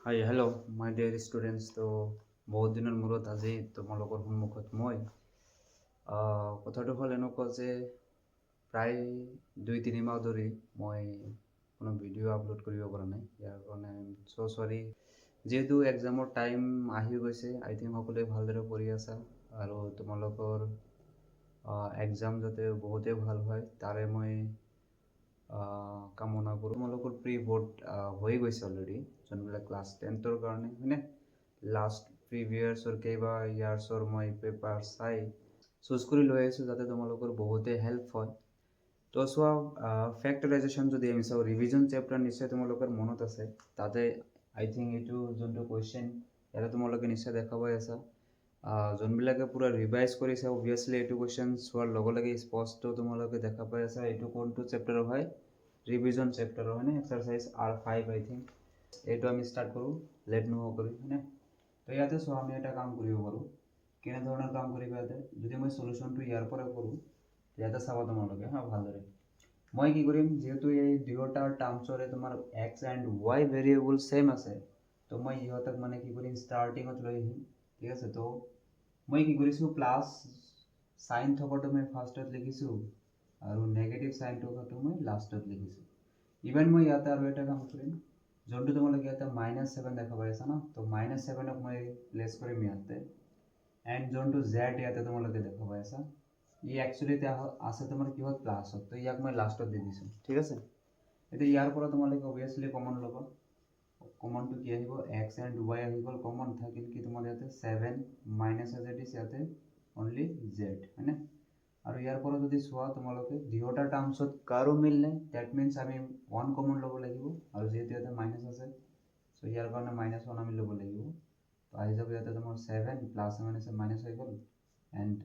Hi hello' মাই dear students. তো বহুত দিনৰ মূৰত আজি তোমালোকৰ সন্মুখত মই কথাটো হ'ল এনেকুৱা যে প্ৰায় 2-3 মাহ ধৰি মই কোনো ভিডিঅ' আপলোড কৰিব পৰা নাই। ইয়াৰ কাৰণে চ' চৰি। যিহেতু এক্সামৰ টাইম আহি গৈছে, আই থিংক সকলোৱে ভালদৰে পঢ়ি আছা আৰু তোমালোকৰ এক্সাম যাতে বহুতেই ভাল হয় তাৰে মই কামনা কৰোঁ। তোমালোকৰ প্ৰি বৰ্ড হৈ গৈছে অলৰেডি, যোনবিলাক ক্লাছ 10ৰ কাৰণে হয়নে। লাষ্ট প্ৰিভিয়াছৰ কেইবা ইয়াৰ্ছৰ মই পেপাৰ চাই চুজ কৰি লৈ আহিছোঁ যাতে তোমালোকৰ বহুতেই হেল্প হয়। তো চোৱা, ফেক্টৰাইজেশ্যন যদি আমি চাওঁ, ৰিভিজন চেপ্টাৰ নিশ্চয় তোমালোকৰ মনত আছে। তাতে আই থিংক এইটো যোনটো কুৱেশ্যন ইয়াতে তোমালোকে নিশ্চয় দেখা পাই আছা। যোনবিলাকে পূৰা ৰিভাইজ কৰিছে অবভিয়াছলি এইটো কুৱেশ্যন চোৱাৰ লগে লগে স্পষ্ট তোমালোকে দেখা পাই আছা এইটো কোনটো চেপ্টাৰৰ হয়, ৰিভিজন চেপ্টাৰৰ হয়নে। এক্সাৰচাইজ R5 আই থিংক। এইটো আমি ষ্টাৰ্ট কৰোঁ লেট নোহোৱা কৰি হয়নে। তো ইয়াতে চোৱা, আমি এটা কাম কৰিব পাৰোঁ। কেনেধৰণৰ কাম কৰিব ইয়াতে, যদি মই চলিউশ্যনটো ইয়াৰ পৰা কৰোঁ ইয়াতে চাবা তোমালোকে ভালদৰে। মই কি কৰিম, যিহেতু এই দুয়োটা টাৰ্মছৰে তোমাৰ X and Y variable same আছে, তো মই ইহঁতক মানে কি কৰিম, ষ্টাৰ্টিঙত লৈ আহিম। ঠিক আছে, তো মই কি কৰিছোঁ, প্লাছ চাইন থকাটো মই ফাৰ্ষ্টত লিখিছোঁ আৰু নেগেটিভ চাইন থকাটো মই লাষ্টত লিখিছোঁ। ইভেন মই ইয়াতে আৰু এটা কাম কৰিম, যোনটো তোমালোকে ইয়াতে -7 দেখা পাই আছা ন, তো -7ক মই প্লেচ কৰিম ইয়াতে। এণ্ড যোনটো জেড ইয়াতে তোমালোকে দেখা পাই আছা, ই একচুৱেলি আছে তোমাৰ কিহত, প্লাছত, তো ইয়াক মই লাষ্টত দি দিছোঁ। ঠিক আছে, এতিয়া ইয়াৰ পৰা তোমালোকে অবভিয়াছলি কমন ল'বা। কমনটো কি আহিব, এক্স এণ্ড ৱাই আহি গ'ল, কমন থাকিল কি তোমাৰ ইয়াতে 7 মাইনাছ এজেডিছ ইয়াতে অনলি জেড হয়নে। আৰু ইয়াৰ পৰা যদি চোৱা তোমালোকে দুয়োটা টাৰ্মছত কাৰো মিল নাই, ডেট মিনছ আমি 1 কমন ল'ব লাগিব। আৰু যিহেতু ইয়াতে মাইনাছ আছে, চ' ইয়াৰ কাৰণে -1 আমি ল'ব লাগিব। তো আহি যাব ইয়াতে তোমাৰ 7 প্লাছ মাইনাছ হৈ গ'ল, এণ্ড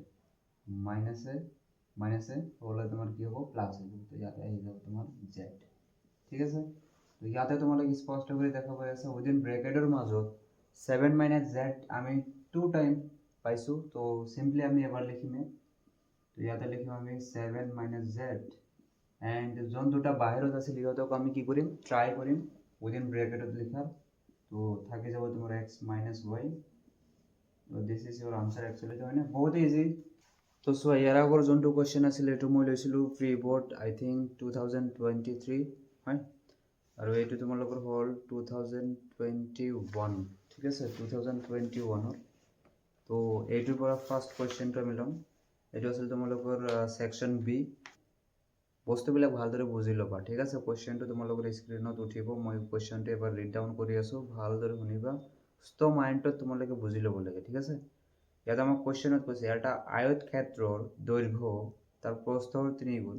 মাইনাছে হ'লে তোমাৰ কি হ'ব, প্লাছ হৈ যাব। তো ইয়াতে আহি যাব তোমাৰ জেড। ঠিক আছে, তো ইয়াতে তোমালোকে স্পষ্ট কৰি দেখা পাই আছে উইদিন ব্ৰেকেটৰ মাজত 7 - z আমি 2 টাইম পাইছোঁ। তো চিম্পলি আমি এবাৰ লিখিমে, তো ইয়াতে লিখিম আমি 7 - z, এণ্ড যোন দুটা বাহিৰত আছিল ইহঁতক আমি কি কৰিম, ট্ৰাই কৰিম উইদিন ব্ৰেকেটত লিখাৰ। তো থাকি যাব তোমাৰ x - y। তো this is Euro answer actually, হয়নে, বহুত ইজি। তো চোৱা, ইয়াৰ আগৰ যোনটো কুৱেশ্যন আছিল এইটো মই লৈছিলোঁ প্ৰি বৰ্ড আই থিংক 2023 হয়, আৰু এইটো তোমালোকৰ হ'ল 2021। ঠিক আছে, 2021। তো এইটোৰ পৰা ফাৰ্ষ্ট কুৱেশ্যনটো আমি ল'ম। এইটো আছিল তোমালোকৰ ছেকশ্যন বি। বস্তুবিলাক ভালদৰে বুজি ল'বা। ঠিক আছে, কুৱেশ্যনটো তোমালোকৰ স্ক্ৰীণত উঠিব, মই কুৱেশ্যনটো এবাৰ ৰিড ডাউন কৰি আছোঁ, ভালদৰে শুনিবা। ষ্ট' মাইণ্ডত তোমালোকে বুজি ল'ব লাগে। ঠিক আছে, ইয়াত আমাক কুৱেশ্যনত কৈছে এটা আয়তক্ষেত্ৰৰ দৈৰ্ঘ্য তাৰ প্ৰস্থৰ 3 গুণ।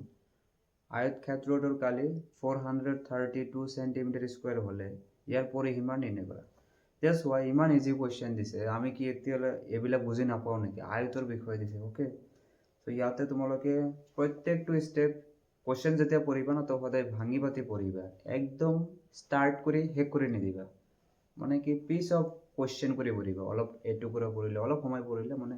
আয়তক্ষেত্ৰটোৰ কালি 432 সেন্টিমিটাৰ স্কোয়াৰ হলে ইয়াৰ পৰিসীমা নিৰ্ণয় কৰা। জাষ্ট চোৱা, ইমান ইজি কুৱেশ্যন দিছে, আমি কি এতিয়ালৈ এইবিলাক বুজি নাপাওঁ নেকি, আয়তৰ বিষয়ে দিছে। অ'কে, তো ইয়াতে তোমালোকে প্ৰত্যেকটো ষ্টেপ কুৱেশ্যন যেতিয়া পঢ়িবা ন, তো সদায় ভাঙি পাতি পঢ়িবা, একদম ষ্টাৰ্ট কৰি শেষ কৰি নিদিবা। মানে কি পিচ অফ কুৱেশ্যন কৰি পঢ়িবা। অলপ এটুকুৰা পঢ়িলে, অলপ সময় পঢ়িলে মানে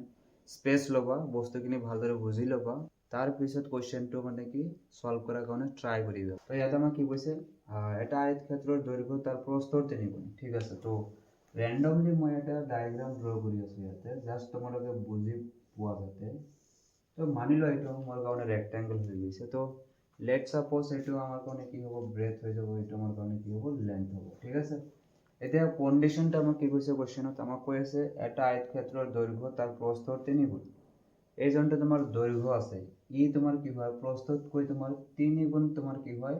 স্পেচ ল'বা, বস্তুখিনি ভালদৰে বুজি ল'বা, তাৰপিছত কুৱেশ্যনটো মানে কি সলভ কৰাৰ কাৰণে ট্ৰাই কৰিবা। তো ইয়াতে আমাক কি কৈছে, এটা আয়তক্ষেত্ৰৰ দৈৰ্ঘ্য তাৰ প্ৰস্থৰ 3 গুণ। ঠিক আছে, তো ৰেণ্ডমলি মই এটা ডায়েগ্ৰাম ড্ৰ কৰি আছোঁ ইয়াতে, জাষ্ট তোমালোকে বুজি পোৱা যাতে। তো মানি লোৱা এইটো মোৰ কাৰণে ৰেক্টেংগল হৈ গৈছে। তো লেট ছাপ'জ এইটো আমাৰ কাৰণে কি হ'ব, ব্ৰেথ হৈ যাব, এইটো আমাৰ কাৰণে কি হ'ব, লেন্থ হ'ব। ঠিক আছে, এতিয়া কণ্ডিশ্যনটা আমাক কি কৈছে কুৱেশ্যনত, আমাক কৈ আছে এটা আয়তক্ষেত্ৰৰ দৈৰ্ঘ্য তাৰ প্ৰস্থৰ 3 গুণ। এই যোনটো তোমাৰ দৈৰ্ঘ্য আছে, ই তোমাৰ কি হয়, প্ৰস্থতকৈ তোমাৰ 3 গুণ তোমাৰ কি হয়,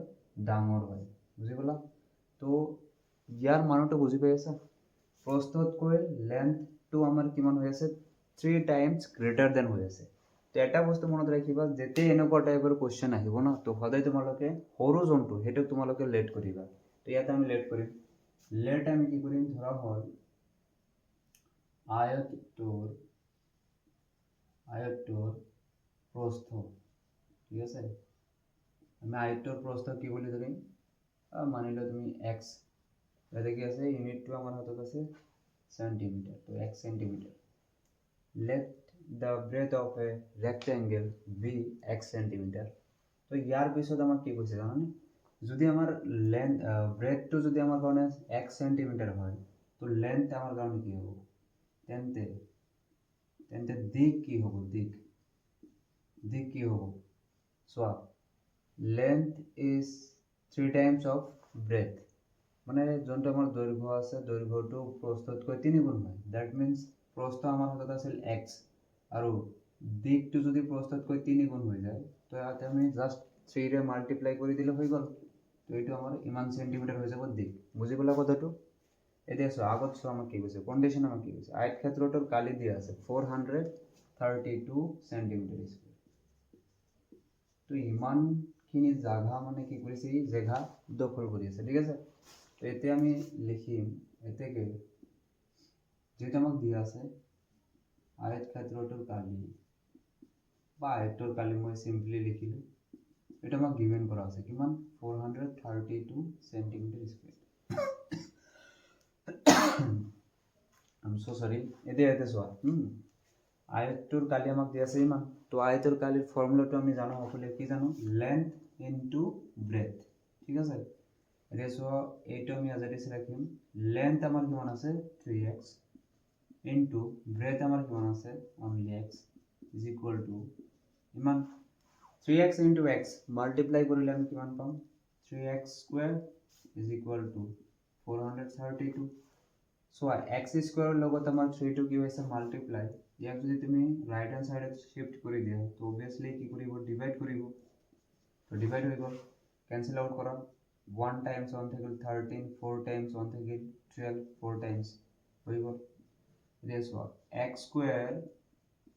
ডাঙৰ হয়। বুজি পালা? তো ইয়াৰ মানটো বুজি পাই আছা, প্ৰস্থতকৈ লেন্থটো আমাৰ কিমান হৈ আছে, 3 টাইমছ গ্ৰেটাৰ দেন হৈ আছে। তো এটা বস্তু মনত ৰাখিবা, যেতিয়া এনেকুৱা টাইপৰ কুৱেশ্যন আহিব ন, তো সদায় তোমালোকে সৰু যোনটো সেইটো তোমালোকে লেট কৰিবা। তো ইয়াতে আমি লেট কৰিম, লেট আমি কি কৰিম, ধৰা হ'ল আয়তটোৰ প্ৰস্থ। ঠিক আছে, আমি আয়তটোৰ প্ৰস্থ কি বুলি ধৰিম, মানি লোৱা তুমি x, ইয়াতে কি আছে, ইউনিটটো আমাৰ হাতত আছে সেন্টিমিটাৰ, তো x centimetre. Let the breadth of a rectangle be x centimetre. তো ইয়াৰ পিছত আমাক কি কৈছে জানানে, যদি আমাৰ ব্ৰেথটো যদি আমাৰ কাৰণে 1 সেন্টিমিটাৰ হয়, তো লেন্থ আমার কারণে কি হব তেন্তে তেন্তে দিক কি হব দিক দিক কি হব চোৱা length is 3 times of breath মানে যোনটো আমাৰ দৈৰ্ঘ্য আছে দৈৰ্ঘ্যটো প্ৰস্থতকৈ 3 গুণ হয় দ্যাট মিন্স প্ৰস্থ আমাৰ হাতত আছিল x আৰু দিকটো যদি প্ৰস্থতকৈ 3 গুণ হৈ যায় তো ইয়াতে আমি জাস্ট 3 ৰে মাল্টিপ্লাই কৰি দিলে হৈ গ'ল তো এইটো আমাৰ ইমান সেন্টিমিটাৰ হৈ যাব দিক বুজি পালা কথাটো এতিয়া চোৱা আগত চোৱা আমাক কি কৈছে কন্ডিশন আমাক কি কৈছে আয়তক্ষেত্ৰটোৰ কালি দিয়া আছে 432 সেন্টিমিটাৰ স্কয়াৰ তো ইমানখিনি জায়গা মানে কি কৰিছে এই জায়গা দখল কৰি আছে ঠিক আছে তো এতিয়া আমি লিখিম এতেকে যেটা আমাক দিয়া আছে আয়তক্ষেত্ৰটোৰ কালি বা আয়তৰ কালি মই সিম্পলি লিখিলো এটা আমাক গিভেন কৰা আছে কিমান 432 centimetre square I'm so sorry এতে চোৱা আয়তটোৰ কালি আমাক দিয়া আছে ইমান তো আয়তৰ কালিৰ ফৰ্মুলাটো আমি জানো সকলোৱে কি জানো লেন্থ ইনটু ব্ৰেথ ঠিক আছে এতিয়া চোৱা এইটো আমি আজাদিছে ৰাখিম লেন্থ আমাৰ কিমান আছে 3x ইনটু ব্ৰেথ আমাৰ কিমান আছে only x is equal to ইমান 3x into x multiply কৰিলে আমি কিমান পাম 3x square is equal to 432 so x square লগত আমাৰ 3 টো কি হৈছে মাল্টিপ্লাই ইয়াক যদি তুমি ৰাইট হ্যান্ড সাইডে শিফট কৰি দিয়া তো obviously কি কৰিব ডিভাইড কৰিব তো ডিভাইড হৈ গ'ল ক্যান্সেল আউট কৰা 1 times 1 থাকিল 13 4 times 1 থাকিল 12 4 times হৈ গ'ল this one x square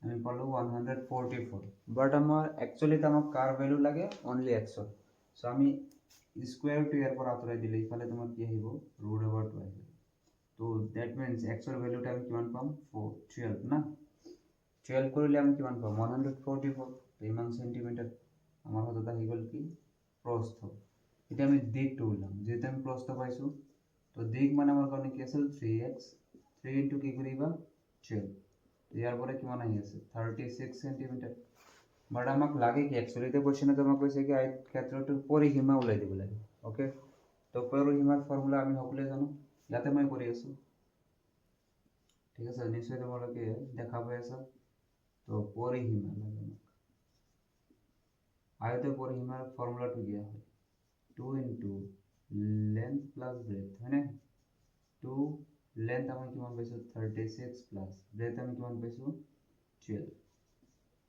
আমি পালো 144 বাট আমাৰ একচুয়ালি তো আমাক কার ভ্যালু লাগে অনলি x সো আমি স্কয়ার টু এর পর আতৰাই দিলে ইফালে তোমাৰ কি আহিব √2 আহিব তো দ্যাট মিন্স x এৰ ভ্যালুটা আমি কিমান পাম 12 না 12 কৰিলে আমি কিমান পাম 144 ইমান সেন্টিমিটাৰ আমাৰ হাতত আহি গ'ল কি প্ৰস্থ এটা আমি দিকটো উলাম যেটা আমি প্ৰস্থ পাইছো তো দিক মানে আমাৰ কাৰণে কি আছিল 3x 3 ইনটু কি কৰিবা 12 ইয়াৰ পরে কিমান আহি আছে 36 সেন্টিমিটার বাট আমাক লাগে কি एक्चुअली তো কোশ্চেনে তো আমাক কৈছে কি আয়তক্ষেত্ৰটোৰ পৰিসীমা উলাই দিব লাগে ওকে তো পৰিসীমাৰ ফৰ্মুলা আমি সকলোৱে জানো ইয়াতে মই কৰি আছো ঠিক আছে নিশ্চয় তোমালোকে দেখা পাই আছা তো পৰিসীমা লাগে আয়তের পরিসীমার ফর্মুলাটো দিয়া হয় 2 into length plus breadth है ना 2 length আমি কিমান পাইছো 36 plus breadth আমি কিমান পাইছো 12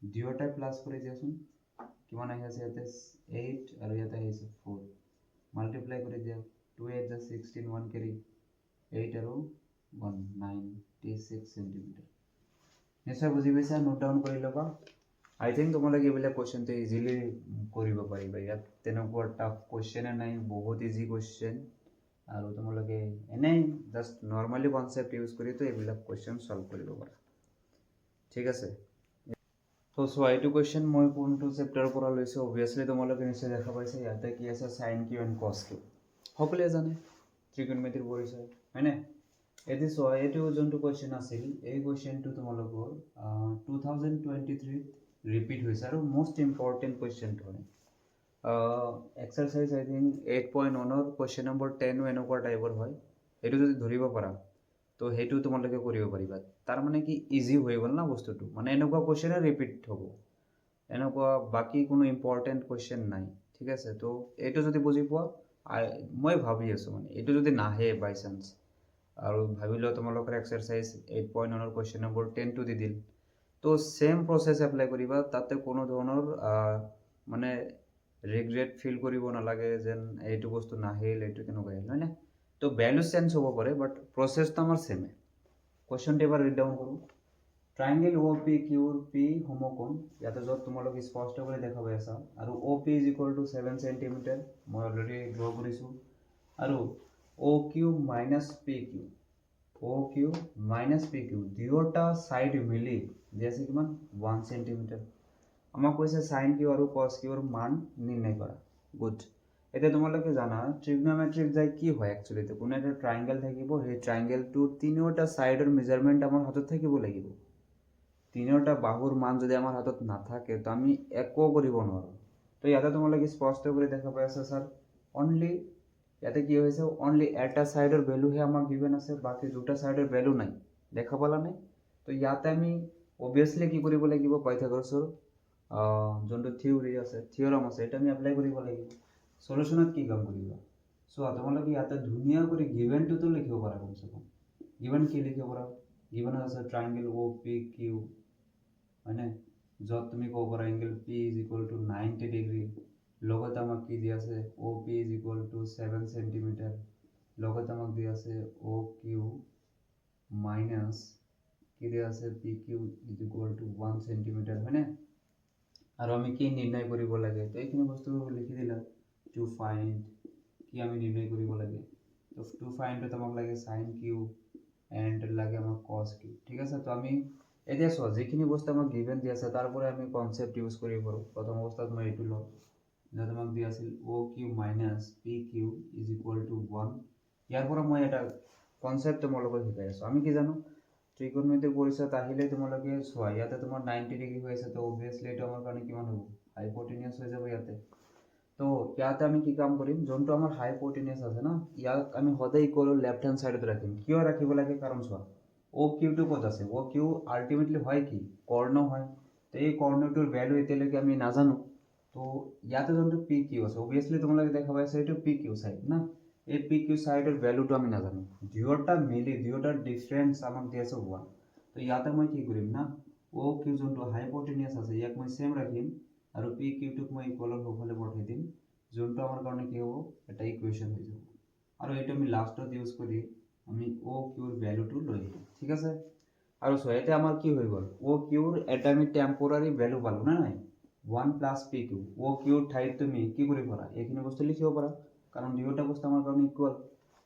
দুয়োটা প্লাস কৰি দিয়াছোন কিমান আহি আছে ইয়াতে 8 আৰু ইয়াতে আহিছে 4 মাল্টিপ্লাই কৰি দিয়া 2 8 যা 16 1 carry 8 আৰু 1 96 সেন্টিমিটাৰ নিশ্চয় বুজি পাইছা নোট ডাউন কৰি লবা I think তোমালোকে এইবিলাক কোশ্চেন তে ইজিলি কৰিব পাৰিবা ইয়াত তেনেকুৱা টাফ কোশ্চেন নাই বহুত ইজি কোশ্চেন আৰু তোমালোকে এনে জাস্ট নৰমালি কনসেপ্ট ইউজ কৰি তো এইবিলাক কোশ্চেন সলভ কৰিব পাৰা ঠিক আছে তো সো এইটো কোশ্চেন মই কোনটো চেপ্টাৰৰ পৰা লৈছো obviously তোমালোকে নিশ্চয় দেখা পাইছে ইয়াতে কি আছে sin q and cos q সকলোৱে জানে ত্ৰিকোণমিতিৰ পৰিচয় হয়নে এটি সো এইটো যোনটো কোশ্চেন আছিল এই কোশ্চেনটো তোমালোকৰ 2023 repeat হৈছে আৰু most important question to exercise I think 8.1 or question number 10 এনেকুৱা টাইপৰ হয় এটো যদি ধৰিব পাৰা তো হেতু তোমালোকে কৰিব পাৰিবা তাৰ মানে কি ইজি হৈ গল না বস্তুটো মানে এনেকুৱা কোশ্চেন ৰিপিট হ'ব এনেকুৱা বাকি কোনো ইম্পৰ্টেন্ট কোশ্চেন নাই ঠিক আছে তো এটো যদি বুজি পোৱা মই ভাবি আছো মানে এটো যদি নাহে বাই চান্স আৰু ভাবিলো তোমালোকৰ এক্সাৰসাইজ 8.1 or question number 10 টো দি দিল তো সেম প্রসেস এপ্লাই করিবা তাতে কোনো ধৰণৰ মানে ৰিগ্ৰেট ফিল কৰিব নালাগে যেন এইটো বস্তু নাহিল এইটো কেনেকৈ আহিল হয় না তো ভ্যালু চেঞ্জ হ'ব পাৰে বাট প্ৰসেসটো আমাৰ সেম কোশ্চেনটো এবাৰ ৰিড ডাউন কৰো ট্ৰায়াঙ্গেল OPQ P সমকোণ ইয়াতে যত তোমালোক স্পষ্ট কৰি দেখা পাই আছা আৰু OP = 7 সেন্টিমিটাৰ মই অলৰেডি ড্ৰ কৰিছো আৰু OQ - PQ OQ - PQ দুয়োটা সাইড মিলি जैसे कि 1 सेंटीमीटर আমাক কৈছে sin q আৰু cos q ৰ মান নিৰ্ণয় কৰা গুড এটা তোমালোকে জানা ট্রিগনোমেট্রিক যাই কি হয় एक्चुअली তো কোন একটা ট্রায়াঙ্গেল থাকিব সেই ট্রায়াঙ্গেলটো তিনিওটা সাইডৰ মেজাৰমেন্ট আমাৰ হাতত থাকিব লাগিব তিনিওটা বাহুৰ মান যদি আমাৰ হাতত নাথাকে তো আমি একো কৰিব নোৱাৰো তো ইয়াতে তোমালোকে স্পষ্ট কৰি দেখা পাই আছে স্যাৰ অনলি ইয়াতে কি হৈছে অনলি এটা সাইডৰ ভ্যালুহে আমাক গিভেন আছে, বাকি দুটা সাইডৰ ভ্যালু নাই। দেখা পালা নাই? তো ইয়াতে আমি অবভিয়াসলি কি কৰিব লাগিব, পাইথাগোৰাছৰ যোনটো থিয়ৰম আছে এটা আমি এপ্লাই কৰিব লাগিব। সলিউশনত কি কাম কৰিবা, চোৱা তোমালোকে ইয়াতে ধুনীয়া কৰি গিভেনটোতো লিখিব পাৰা। কমসে কম গিভেন কি লিখিব পাৰা, গিভেন আছে ট্ৰায়াঙ্গেল অ পি কিউ, হয়নে, য'ত তুমি ক'ব পাৰা angle P is equal to 90 degree, লগতে আমাক কি দিয়া আছে O P is equal to 7 centimetre, লগতে আমাক দিয়া আছে অ কিউ মাইনাছ কি দিয়া আছে P Q is equal to 1 centimetre, হয়নে। আৰু আমি কি নিৰ্ণয় কৰিব লাগে, তো এইখিনি বস্তু লিখি দিলা। টু ফাইণ্ড কি আমি নিৰ্ণয় কৰিব লাগে, তো টু ফাইণ্ডত আমাক লাগে সাইন কিউ এণ্ড লাগে আমাক কস কিউ, ঠিক আছে। তো আমি এতিয়া চোৱা যিখিনি বস্তু আমাক গিভেন দিয়া আছে তাৰ পৰা আমি কনসেপ্ট ইউজ কৰিব পাৰোঁ। প্ৰথম অৱস্থাত মই এইটো লওঁ, য'ত আমাক দিয়া আছিল O Q minus P Q is equal to 1। ইয়াৰ পৰা মই এটা কনসেপ্ট তোমালোকক শিকাই আছোঁ। আমি কি জানো, ত্ৰিকোণমিতিক পৰিচয়ত আহিলে তোমালোকে চোৱা ইয়াতে তোমাৰ 90 ডিগ্ৰী হৈ আছে, তো অবভিয়াসলি এইটো আমাৰ কাৰণে কিমান হ'ব, হাইপোটেনিয়াছ হৈ যাব ইয়াতে। তো ইয়াতে আমি কি কাম কৰিম, যোনটো আমাৰ হাইপোটেনিয়াছ আছে না, ইয়াক আমি সদায় ইকুৱেল লেফ্ট হেণ্ড সাইডত ৰাখিম। কিয় ৰাখিব লাগে, কাৰণ চোৱা অ কিউটো ক'ত আছে, অ কিউ আল্টিমেটলি হয় কি কৰ্ণ হয়। তো এই কৰ্ণটোৰ ভ্যালু এতিয়ালৈকে আমি নাজানো। তো ইয়াতে যোনটো পি কিউ আছে অবভিয়াসলি তোমালোকে দেখা পাইছে এইটো পি কিউ সাইড না, এই পি কিউ সাইডৰ ভ্যালুটো আমি নাজানো, দুয়োটা মিলি দুয়োটাৰ ডিফাৰেন্স আমাক দি আছে 1। তো ইয়াতে মই কি কৰিম না, অ কিউ যোনটো হাইপোটেনিয়াছ আছে ইয়াক মই সেম ৰাখিম আৰু পি কিউটোক মই ইকুৱেলৰ সোঁফালে পঠাই দিম, যোনটো আমাৰ কাৰণে কি হ'ব এটা ইকুৱেশ্যন হৈ যাব। আৰু এইটো আমি লাষ্টত ইউজ কৰি আমি অ কিউৰ ভ্যালুটো লৈ আহিম, ঠিক আছে। আৰু চোৱা এতিয়া আমাৰ কি হৈ গ'ল, অ কিউৰ এটা আমি টেম্পোৰাৰী ভ্যালু পালো না নাই, 1 প্লাছ পি কিউ। অ কিউৰ ঠাইত তুমি কি কৰিব পাৰা, এইখিনি বস্তু লিখিব পাৰা, কাৰণ দুয়োটা বস্তু আমাৰ কাৰণে ইকুৱেল।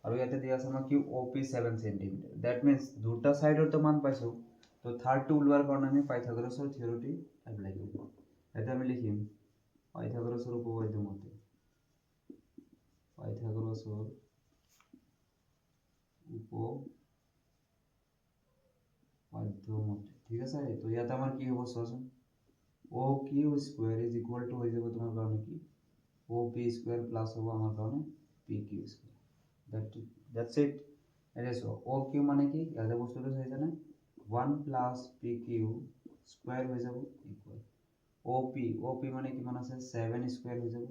আৰু ইয়াতে দিয়া আছে আমাৰ কিউ অ পি 7 সেন্টিমিটাৰ, দ্যাট মিন্স দুটা সাইডৰটো মান পাইছো। তো থাৰ্ডটো ওলোৱাৰ কাৰণে আমি পাইথাগোৰাছৰ থিয়ৰমটো এপ্লাই কৰিব। এটা আমি লিখিম পাইথাগোৰাছৰ উপপাদ্য মতে, পাইথাগোৰাছৰ উপপাদ্য মতে, ঠিক আছে। তো ইয়াতে আমাৰ কি হ'ব চোৱাচোন, O Q square is equal to হয়ে যাবে তোমার কারণে কি ও পি স্কোয়ার প্লাস হবো আমার কারণে P Q square, that's it. এটা সো ও কিউ মানে কি, ইয়াতে বস্তুটো চাইছে না 1 প্লাস পি কিউ স্কোয়ার হয়ে যাব ইকুয়াল ও পি মানে কিমান আছে 7 স্কোয়ার হয়ে যাব,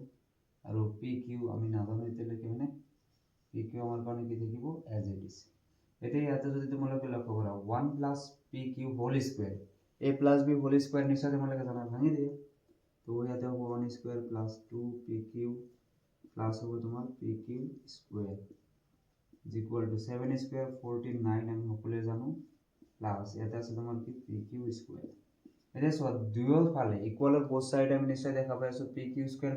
আর পি কিউ আমি নাজানো এতিয়ালৈকে, মানে পি কিউ আমার কারণে কি থাকিব এজ ইট ইজ। এতিয়া ইয়াতে যদি তোমালোকে লক্ষ্য কৰা 1 plus P Q whole square, a plus B whole square নিশ্চয় তোমালোকে জানা, ভাঙি দিয়ে। তো ইয়াতে হ'ব 1 square plus 2 P Q plus হ'ব তোমাৰ P Q square is equal to 7 square 49 আমি সকলোৱে জানো, প্লাস ইয়াতে আছে তোমাৰ কি পি কিউ স্কোয়াৰ। এতিয়া চোৱা দুয়োৰ ফালে ইকুৱেলৰ বোথ সাইড আমি নিশ্চয় দেখা পাই আছো পি কিউ স্কোয়াৰ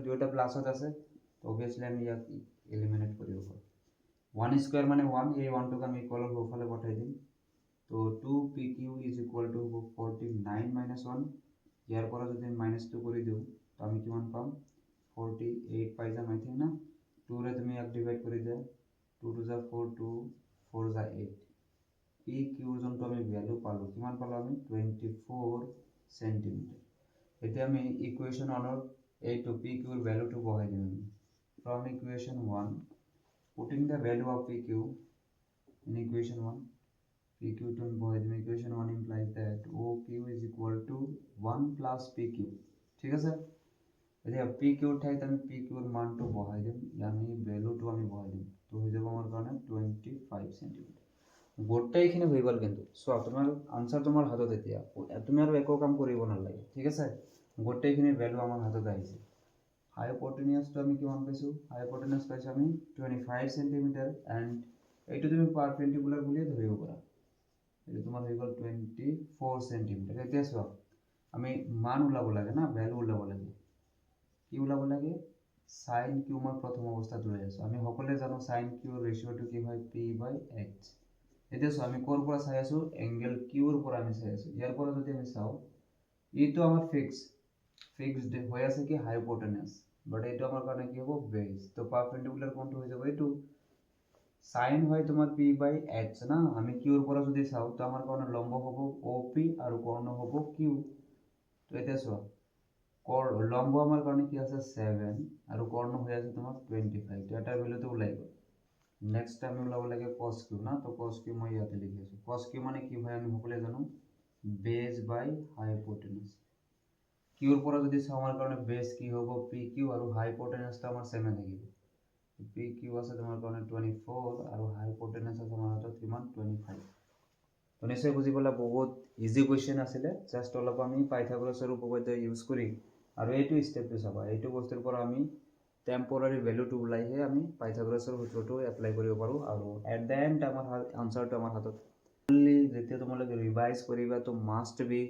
দুয়োটা প্লাসত আছে, তো অবভিয়াসলি আমি ইয়াক এলিমিনেট কৰিব পাৰোঁ। 1 স্কোয়াৰ মানে 1, এই 1টোক আমি ইকুৱেলৰ সোঁফালে পঠাই দিম। তো 2 P Q is equal to 49 minus 1, ইয়াৰ পৰা যদি মাইনাস 2 কৰি দিওঁ তো আমি কিমান পাম 48 পাই যাম আই থিংক না। 2 ৰে তুমি ইয়াক ডিভাইড কৰি দিয়া, 2 2 যা 4, 2 4 যা 8, পি কিউৰ যোনটো আমি ভ্যালু পালোঁ কিমান পালোঁ আমি 24 সেন্টিমিটাৰ। এতিয়া আমি ইকুৱেশ্যন 1ৰ এইটো পি কিউৰ ভ্যালুটো বহাই দিম আমি, from equation 1 putting the value of P Q in equation 1, PQ to equation 1 implies that OQ is equal to 1 plus PQ, ঠিক আছে। এতিয়া PQ ঠাইত আমি PQ এর মানটো বহাই দিম, yani ভ্যালুটো আমি বহাই দিম, তো হৈ যাব আমাৰ কাৰণে 25 সেন্টিমিটাৰ। গোটেইখিনি হৈ গ'ল, কিন্তু চোৱা তোমাৰ আনসাৰ তোমাৰ হাতত, এতিয়া তুমি আৰু একো কাম কৰিব নালাগে, ঠিক আছে। গোটেইখিনি ভ্যালু আমাৰ হাতত আহিছে। হাইপোটেনিয়াছটো আমি কিমান পাইছো, হাইপোটেনিয়াছ পাইছো আমি 25 সেন্টিমিটাৰ, এণ্ড এইটো তুমি পাৰপেন্ডিকুলাৰ বুলিয়ে ধৰিব পাৰা, এইটো তোমাৰ হৈ গ'ল 24 সেন্টিমিটাৰ। এতিয়া চোৱা আমি মান ওলাব লাগে না, ভ্যালু ওলাব লাগে, কি ওলাব লাগে সাইন কিউ মই প্ৰথম অৱস্থাত লৈ আছো। আমি সকলোৱে জানো সাইন কিউৰ ৰেচিঅ'টো কি হয় p/h। এতিয়া চোৱা আমি ক'ৰ পৰা চাই আছো, এংগেল কিউৰ পৰা আমি চাই আছো। ইয়াৰ পৰা যদি আমি চাওঁ এইটো আমাৰ ফিক্সড হৈ আছে কি হাইপোটেনিয়াছ, বাট এইটো আমাৰ কাৰণে কি হ'ব বেজ। তো পারপেন্ডিকুলার কোনটো হৈ যাব এইটো, সাইন হয় তোমার p/h না, আমি কিউর পৰা যদি চাও তো আমাৰ কাৰণে লম্ব হব OP আৰ কৰ্ণ হব Q। তো এটা চোৱা লম্ব আমাৰ কাৰণে কি আছে 7 আৰু কৰ্ণ হৈ আছে তোমাৰ 25 তো এটা ভ্যালুটো ওলাই গ'ল নেক্সট আমি ওলাব লাগে cos q না তো cos q মই ইয়াতে লিখি আছো cos q মানে কি হয় আমি সকলোৱে জানো বেজ বাই হাইপোটেনাস q ৰ পৰা যদি চাও আমাৰ কাৰণে বেজ কি হ'ব pq আৰু হাইপোটেনাসটো আমাৰ সেম থাকিব pq আছে তোমাৰ কাৰণে 24 আৰু হাইপোটেনাস আছে আমাৰ হাতত কিমান 25 তো নিশ্চয় বুজি পালা বহুত ইজি কোৱেশ্চন আছিলে জাস্ট অলপ আমি পাইথাগোৰাছৰ উপপাদ্য ইউজ কৰি আৰু এইটো ষ্টেপটো চাবা এইটো বস্তুৰ পৰা আমি টেম্পোৰাৰি ভ্যালুটো উলাইহে আমি পাইথাগোৰাছৰ সূত্ৰটো এপ্লাই কৰিব পাৰো আৰু এট দ্য এন্ড আমাৰ আনসাৰটো আমাৰ হাতত ফুললি যেতিয়া তোমালোকে ৰিভাইজ কৰিবা তো মাষ্ট বি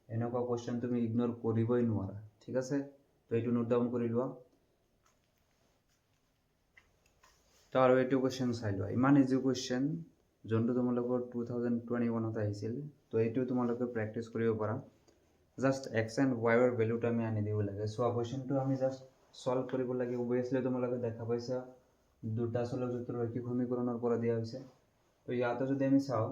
এনেকুৱা কোৱেশ্চন তুমি ইগনোৰ কৰিবই নোৱাৰা ঠিক আছে তো এইটো নোট ডাউন কৰি লোৱা তো আৰু এইটো কোৱেশ্চন চাই লোৱা ইমান ইজি কোৱেশ্চন যোনটো তোমালোকৰ 2021 আহিছিল তো এইটো তোমালোকে প্ৰেক্টিছ কৰিব পাৰা জাস্ট x and y ৰ ভ্যালুটো আমি আনি দিব লাগে সো কোৱেশ্চনটো আমি জাস্ট সলভ কৰিব লাগে অবভিয়াসলি তোমালোকে দেখা পাইছা দুটা চলকযুক্ত ৰৈখিক সমীকৰণৰ পৰা দিয়া হৈছে তো ইয়াতে যদি আমি চাও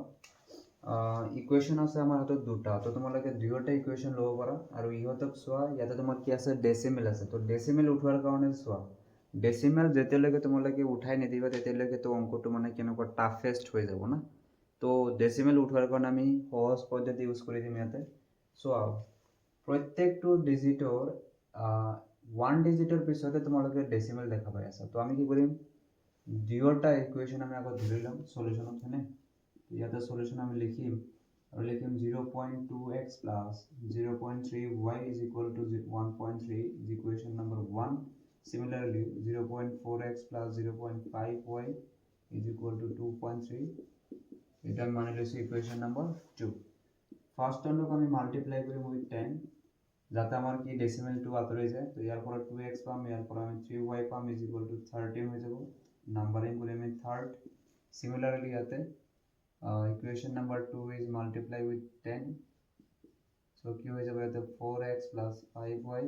ইকুৱেশন আছে আমাৰ হাতত দুটা তো তোমালোকে দুয়োটা ইকুৱেশন ল'ব পাৰা আৰু ইহতক চোৱা ইয়াতে তোমাৰ কি আছে ডেসিমেল আছে তো ডেসিমেল উঠোৱাৰ কাৰণে চোৱা ডেসিমেল যেতিয়ালৈকে তোমালোকে উঠাই নিদিবা তেতিয়ালৈকে তো অংকটো মানে কেনেকুৱা টাফেষ্ট হৈ যাব না তো ডেসিমেল উঠোৱাৰ কাৰণে আমি সহজ পদ্ধতি ইউজ কৰি দিম ইয়াতে চোৱা প্ৰত্যেকটো ডিজিটৰ 1 ডিজিটৰ পিছতে তোমালোকে ডেসিমেল দেখা পাই আছা তো আমি কি কৰিম দুয়োটা ইকুৱেশন আমি আগত ধৰি লম সলিউশনত হয়নে ইয়াতে সলিউশন আমি লিখিম আৰু লিখিম 0.2x plus 0.3y is equal to 1.3 is equation number 1 similarly 0.4x plus 0.5y is equal to 2.3 এটা মানে লৈছো ইকুৱেশন নম্বৰ 2 ফার্স্ট টার্মক আমি মাল্টিপ্লাই করি উইথ 10 যাতে আমার কি ডেসিমেল 2 আতরে যায় তো ইয়ার পর 2x পাম ইয়ার পর আমি 3y পাম ইজ ইকুয়াল টু 13 হয়ে যাব নাম্বারিং করে আমি থার্ড সিমিলারলি ইয়াতে equation number 2 is multiply with 10 so কি হয়ে যাবে ইয়াতে 4x plus 5y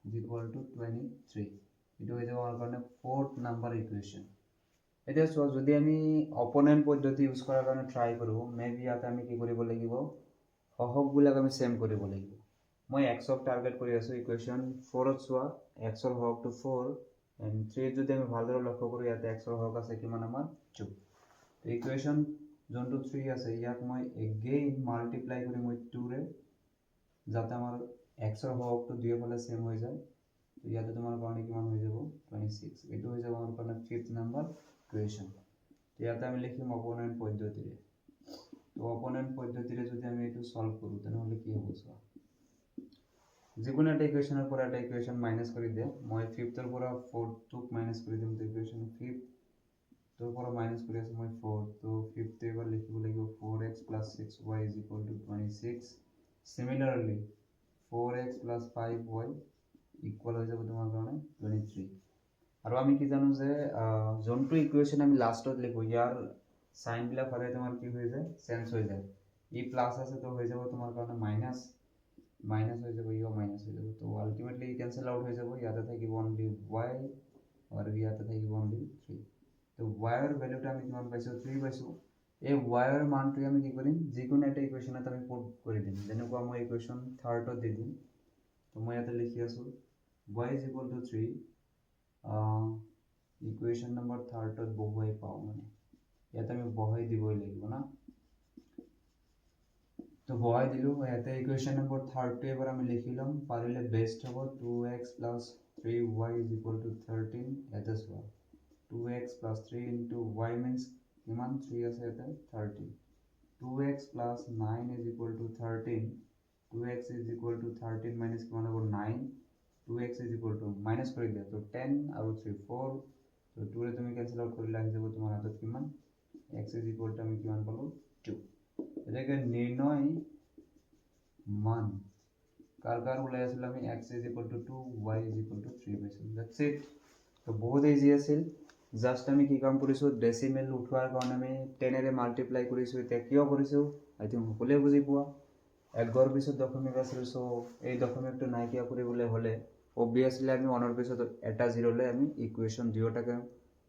is equal to 23 এটা হয়ে যাবে আমার কারণে ফোর্থ নাম্বার ইকুয়েশন এটা সো যদি আমি অপোনেন্ট পদ্ধতি ইউজ করার কারণে ট্রাই করব মেবি ইয়াতে আমি কি কৰিব লাগিব হহকবিলাক আমি সেম কৰিব লাগিব মই x ক টাৰ্গেট কৰি আছো ইকুৱেশন 4 ত চোৱা x ৰ হহকটো 4 এন্ড 3 যদি আমি ভালদৰে লক্ষ্য কৰো ইয়াতে x ৰ হহক আছে কিমান আমাৰ 2 তো ইকুৱেশন যোনটো 3 আছে ইয়াক মই এগেইন মাল্টিপ্লাই কৰি মই 2 ৰে যাতে আমাৰ x ৰ হহকটো দুয়োফালে সেম হৈ যায় তো ইয়াতে তোমাৰ কাৰণে কিমান হৈ যাব 26 এটো হৈ যাব আমাৰ কাৰণে 5th নাম্বাৰ ইকুৱেশন তো ইয়াতে আমি লিখিম অপোনেন্ট পদ্ধতিৰে তো অপোনেন্ট পদ্ধতিৰে যদি আমি এটো সলভ কৰো তেনহলে কি হ'ব চোৱা যিকোনো একটা ইকুৱেশনৰ পৰা এটা ইকুৱেশন মাইনাস কৰি দিয়া মই 5th ৰ পৰা 4th টোক মাইনাস কৰি দিম তো ইকুৱেশন 5th তোৰ পৰা মাইনাস কৰি আছে মই 4 তো 5th এবাৰ লিখিব লাগিব 4x plus 6y is equal to 26 similarly 4x plus 5y equal হৈ যাব তোমাৰ কাৰণে 23 আৰু আমি কি জানো যে যোনটো ইকুৱেশন আমি লাষ্টত লিখো ইয়াৰ সাইন বিলাক হলে তোমাৰ কি হৈ যায় চেঞ্জ হৈ যায় ই প্লাস আছে তো হৈ যাব তোমাৰ কাৰণে মাইনাস মাইনাস হৈ যাব ইও মাইনাস হৈ যাব তো আলটিমেটলি ক্যান্সেল আউট হৈ যাব ইয়াতে থাকিব অনলি y আৰু ইয়াতে থাকিব অনলি 3 তো y ৰ ভ্যালুটা আমি কিমান পাইছো 3 পাইছো এই y ৰ মানটো আমি কি কৰিম যিকোনো এটা ইকুৱেশনত আমি পুট কৰি দিম যেনেকুৱা মই ইকুৱেশন 3rd দি দিম তো মই ইয়াতে লিখি আছো y is equal to 3 equation number 3rd বহুৱাই পাও মানে ইয়াতে আমি বহাই দিবই লাগিব না তো বহাই দিলো ইয়াতে ইকুৱেশন নম্বৰ 3rd টো এবাৰ আমি লিখিলাম পাৰিলে বেস্ট হ'ব 2x 3y is equal to 13 ইয়াতে চোৱা 2x plus 3 into y means কিমান 3 আছে ইয়াতে 13 2x plus 9 is equal to 13 2x is equal to 13 minus কিমান হ'ব 9 2x is equal to minus কৰি দিয়া তো 10 আৰু 3 4 তো 2 ৰে তুমি ক্যান্সেল আউট কৰিলে আহি যাব তোমাৰ হাতত কিমান x is equal to আমি কিমান পালো 2 এটাকে নিৰ্ণয় মান কাৰ কাৰ ওলাই আছিল আমি x is equal to 2 y is equal to 3 পাইছো দ্যাটস ইট তো বহুত ইজি আছিল জাস্ট আমি কি কাম কৰিছো ডেসিমেল উঠোৱাৰ কাৰণে আমি 10 ৰে মাল্টিপ্লাই কৰিছো এতিয়া কিয় কৰিছো আই থিংক সকলোৱে বুজি পোৱা এক গড় পিছত দশমিক আছিল সো এই দশমিকটো নাইকিয়া কৰিবলৈ হলে অবভিয়াসলি আমি অনৰ পিছত এটা জিৰো লৈ আমি ইকুৱেশন দুয়োটাকে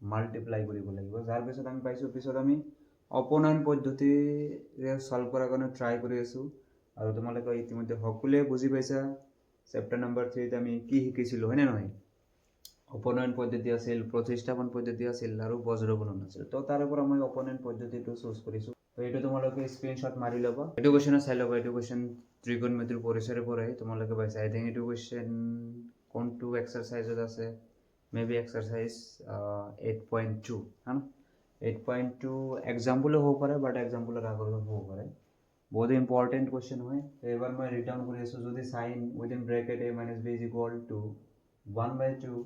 মাল্টিপ্লাই কৰিব লাগিব যাৰ পিছত আমি পাইছো পিছত আমি অপোনেন্ট পদ্ধতিৰে সলভ কৰাৰ কাৰণে ট্ৰাই কৰি আছো আৰু তোমালোকে ইতিমধ্যে সকলোৱে বুজি পাইছা চেপ্টাৰ নম্বৰ 3 আমি কি শিকিছিলোঁ হয়নে নহয় অপনয়ন পদ্ধতি আছিল প্ৰতিস্থাপন পদ্ধতি আছিল আৰু বজ্ৰগুণন আছিল তো তাৰে পৰা মই অপনয়ন পদ্ধতিটো চুজ কৰিছোঁ তো এইটো তোমালোকে স্ক্ৰীনশ্বট মাৰি ল'বা এইটো কুৱেশ্যন চাই ল'বা এইটো কুৱেশ্যন ত্ৰিকোণমিতিৰ পৰিচয়ৰ পৰাই তোমালোকে পাইছা আই থিংক এইটো কুৱেশ্যন কোনটো এক্সাৰচাইজত আছে মে বি এক্সাৰচাইজ 8.2 হা 8.2 এক্সাম্পলো হ'ব পাৰে বাট এক্সাম্পলৰ আগতো হ'ব পাৰে बहुत इंपॉर्टेंट क्वेश्चन है एक बार मैं रिटर्न कर जो sine within bracket a minus b is equal to 1/2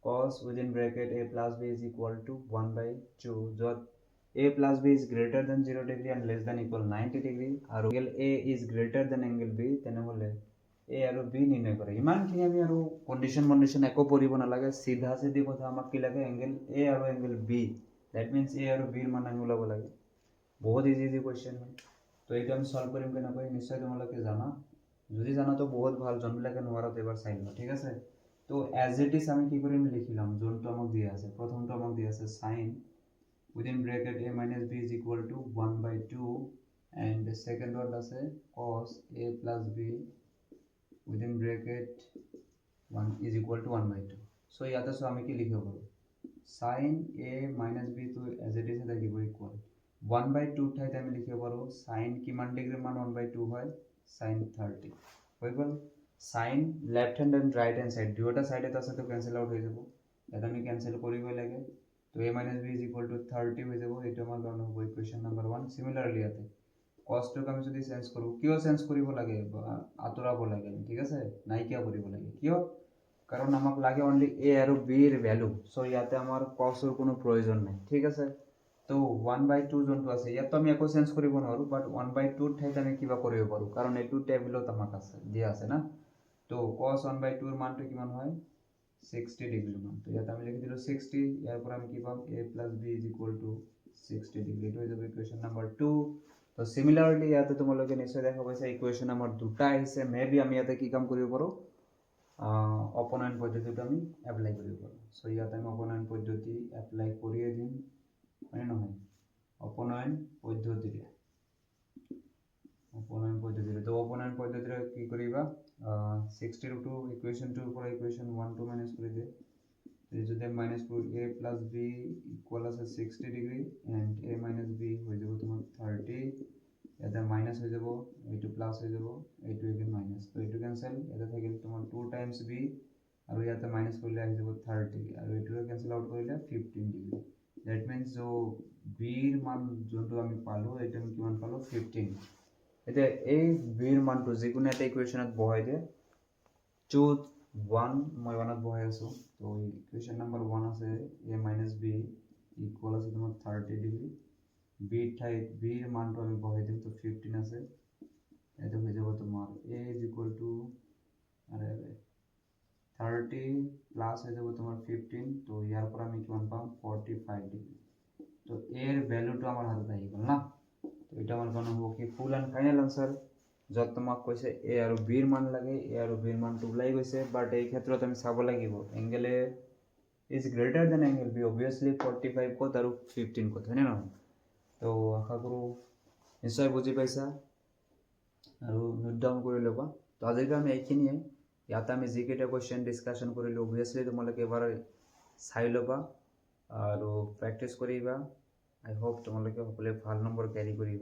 cos within bracket a plus b is equal to 1/2 जो a plus b is greater than 0 degree and less than equal 90 degree और angle a is greater than angle b তেনেহলে a আৰু b নিৰ্ণয় কৰে ইমানখিনি আমি আৰু condition একো পঢ়িব নালাগে সিধা সিধি কথা আমাক কি লাগে এংগেল a আৰু angle b that means a আৰু b ৰ মান আমি ওলাব লাগে বহুত ইজি কোৱেশ্চন হয় তো এইটো আমি সলভ কৰিম কেনেকৈ নিশ্চয় তোমালোকে জানা যদি জানা তো বহুত ভাল জনবিলাকে নোৱাৰা তো এবাৰ চাই লোৱা ঠিক আছে তো এজ ইট ইজ আমি কি কৰিম লিখি লম যোনটো আমাক দিয়া আছে প্ৰথমটো আমাক দিয়া আছে sin within bracket a minus b is equal to 1/2 and the second one আছে cos a plus b within bracket 1 is equal to 1/2 so ইয়াতে সো আমি কি লিখিব পাৰো sin a minus b তো এজ ইট ইজ থাকিব equal 1/2 ঠাইতে আমি লিখিব পাৰো sin কিমান ডিগ্ৰী মান 1/2 হয় sin 30 হৈ গল sin left hand and right hand side দুটা সাইডে আছে তো ক্যান্সেল আউট হৈ যাব এটা আমি ক্যান্সেল কৰিবই লাগে তো a minus b is equal to 30 হৈ যাব এটা আমাৰ কাৰণ হ'ব ইকুৱেশ্যন নম্বৰ 1 সিমিলাৰলি ইয়াতে cos টো আমি যদি চেঞ্জ কৰো কিয় চেঞ্জ কৰিব লাগে আতৰাব লাগে ঠিক আছে নাইকিয়া কৰিব লাগে কিয় কাৰণ আমাক লাগে অনলি a আৰু b এৰ ভ্যালু সো ইয়াতে আমাৰ cos এৰ কোনো প্ৰয়োজন নাই ঠিক আছে তো 1/2 যোনটো আছে ইয়াত আমি একো চেঞ্জ কৰিব নোৱাৰো বাট 1/2 ঠাইত আমি কিবা কৰিব পাৰো কাৰণ এইটো টেবুলত আমাক আছে দিয়া আছে না তো cos 1/2 এর মানটো কিমান হয় 60 ডিগ্রি মান তো ইয়াত আমি লিখি দিলো 60 ইয়াৰ পৰা আমি কি পাম a + b = 60 ডিগ্ৰি এটো হৈ যাব ইকুৱেশ্যন নম্বৰ 2 তো সিমিলাৰলি ইয়াতে তোমালোকে নিশ্চয় দেখা পাইছা ইকুৱেশ্যন নম্বৰ দুটা আহিছে মেবি আমি ইয়াতে কি কাম কৰিব পাৰো অপনয়ন পদ্ধতিটো আমি এপ্লাই কৰিব পাৰো সো ইয়াতে আমি অপনয়ন পদ্ধতি এপ্লাই কৰিয়ে দিম মানে নহয় অপনয়ন পদ্ধতিৰে তো অপনয়ন পদ্ধতিৰে কি কৰিবা 60 ৰ টু ইকুৱেশ্যন 2 ৰ পৰা ইকুৱেশ্যন 1 2 মাইনাস কৰি দে এই যদি মাইনাস কৰো a + b ইকুয়াল আছে 60 ডিগ্ৰি এন্ড a - b হৈ যাব তোমাৰ 30 এটা মাইনাস হৈ যাব এইটো প্লাস হৈ যাব এইটো এগেইন মাইনাস তো এইটো ক্যান্সেল এটা থাকিল তোমাৰ 2 টাইমস b আৰু ইয়াতে মাইনাস কৰিলে আহি যাব 30 আৰু এইটো ক্যান্সেল আউট কৰিলে 15 ডিগ্ৰি দ্যাট মিন্স जो b ৰ মান যোনটো আমি পালো এটা আমি কিমান পালো 15 এটা এই b ৰ মানটো যিকোনো এটা ইকুৱেশ্যনত বহাই দে চুজ 1 মই 1 ত বহাই আছো তো ইকুৱেশ্যন নম্বৰ 1 আছে a - b ইকুয়াল আছে তোমাৰ 30 ডিগ্ৰি b ঠাইত b ৰ মানটো আমি বহাই দিম তো 15 আছে এটা হৈ যাব তোমাৰ a আৰে 30 প্লাস হৈ যাব তোমাৰ 15 তো ইয়াৰ পৰা আমি কিমান পাম 45 ডিগ্রি তো এর ভ্যালুটো আমার হাতত আহি গল না তো এটা আমার কোন হ'ব কি ফুল এন্ড ফাইনাল আনসার যত তোমাক কৈছে a আৰু b ৰ মান লাগে a আৰু b ৰ মানটো ওলাই গৈছে বাট এই ক্ষেত্ৰত আমি চাব লাগিব angle a is greater than angle b obviously 45 কত আৰু 15 কত হয়নে নহয় তো আশা কৰো নিশ্চয় বুজি পাইছা আৰু নোট ডাউন কৰি ল'বা তো আজিৰ আমি এইখিনিয়ে ইয়াতে আমি যিকেইটা কোৱেশ্চন ডিসকাশন কৰিলো obviously তোমালোকে এবাৰ চাই ল'বা আৰু প্ৰেক্টিস কৰিবা আই হোপ তোমালোকে সকলোৱে ভাল নম্বৰ ক্যাৰি কৰিবা